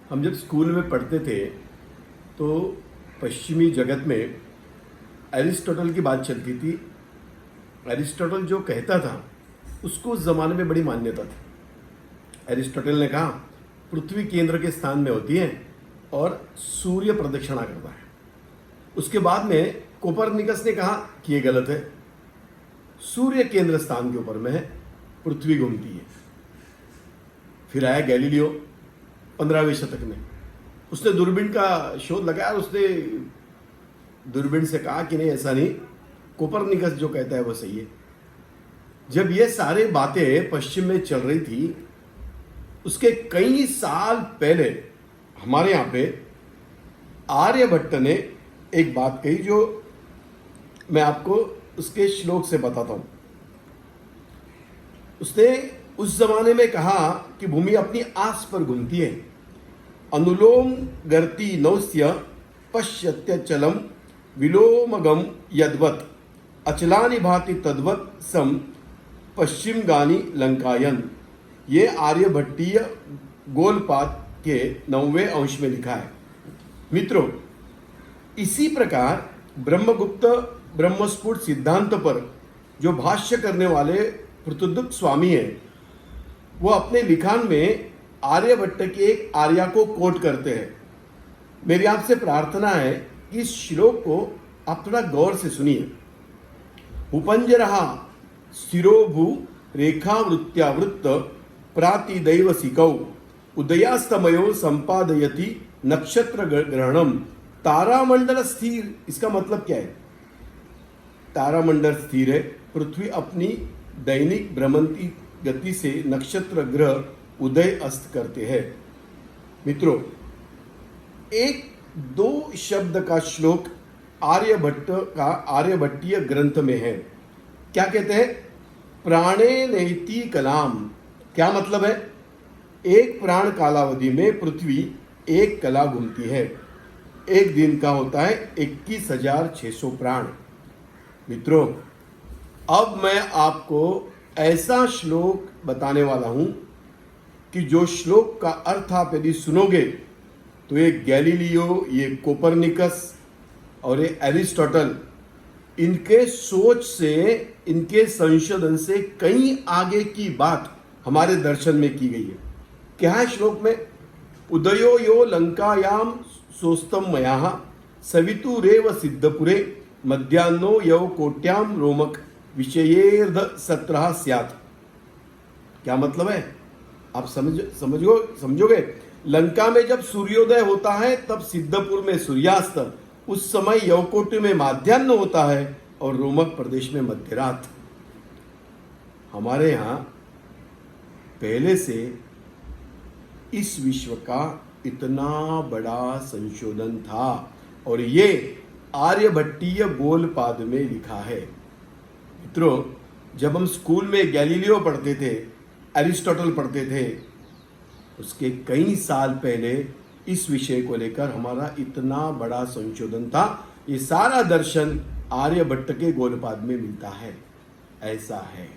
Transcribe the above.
हम जब स्कूल में पढ़ते थे तो पश्चिमी जगत में एरिस्टोटल की बात चलती थी। एरिस्टोटल जो कहता था उसको उस जमाने में बड़ी मान्यता थी। एरिस्टोटल ने कहा पृथ्वी केंद्र के स्थान में होती है और सूर्य प्रदक्षिणा करता है। उसके बाद में कोपरनिकस ने कहा कि ये गलत है, सूर्य केंद्र स्थान के ऊपर में है, पृथ्वी घूमती है। फिर आया गैलीलियो 15वें शतक में, उसने दूरबीन का शोध लगाया और उसने दूरबीन से कहा कि नहीं, ऐसा नहीं, कोपरनिकस जो कहता है वो सही है। जब ये सारे बातें पश्चिम में चल रही थी, उसके कई साल पहले हमारे यहाँ पे आर्यभट्ट ने एक बात कही जो मैं आपको उसके श्लोक से बताता हूं। उसने उस जमाने में कहा कि भूमि अपनी आस पर घूमती है। अनुलोम गर्ति नौस्य पश्यत्य चलम विलोमगम यद्वत अचलानि भाति तद्वत सम पश्चिम गानी लंकायन। ये आर्यभट्टीय गोलपाद के 9वें अंश में लिखा है। मित्रों, इसी प्रकार ब्रह्मगुप्त ब्रह्मस्फुट सिद्धांत पर जो भाष्य करने वाले पृथुदत्त स्वामी हैं, वो अपने लिखान में आर्यभट्ट के एक आर्या को कोट करते हैं। मेरी आपसे प्रार्थना है कि इस श्लोक को आप थोड़ा गौर से सुनिए। उपंजरहा स्थिरोभू रेखावृत्त्यावृत्त प्रातिदैव सिकौ उदयास्तमयो संपादयति नक्षत्र ग्रहणम तारामंडल स्थिर। इसका मतलब क्या है? तारामंडल स्थिर है, पृथ्वी अपनी दैनिक भ्रमंती गति से नक्षत्र ग्रह उदय अस्त करते हैं। मित्रों, एक दो शब्द का श्लोक आर्यभट्ट का आर्यभट्टीय ग्रंथ में है। क्या कहते हैं? प्राणे नैति कलाम। क्या मतलब है? एक प्राण कालावधि में पृथ्वी एक कला घूमती है। एक दिन का होता है 21,600 प्राण। मित्रों, अब मैं आपको ऐसा श्लोक बताने वाला हूं कि जो श्लोक का अर्थ आप यदि सुनोगे तो ये गैलीलियो, ये कोपरनिकस और ये एरिस्टोटल, इनके सोच से, इनके संशोधन से कहीं आगे की बात हमारे दर्शन में की गई है। क्या है श्लोक में? उदयो यो लंकायाम सोस्तम मयाः सवितुरेव सिद्धपुरे मध्याह्नो यव कोट्याम रोमक विषयेर्ध सत्रह स्यात्। क्या मतलब है? आप समझोगे। लंका में जब सूर्योदय होता है तब सिद्धपुर में सूर्यास्त, उस समय यवकोट में माध्याह्न होता है और रोमक प्रदेश में मध्यरात। हमारे यहाँ पहले से इस विश्व का इतना बड़ा संशोधन था और ये आर्यभट्टीय गोलपाद में लिखा है। मित्रों, जब हम स्कूल में गैलीलियो पढ़ते थे, एरिस्टोटल पढ़ते थे, उसके कई साल पहले इस विषय को लेकर हमारा इतना बड़ा संशोधन था। ये सारा दर्शन आर्यभट्ट के गोलपाद में मिलता है। ऐसा है।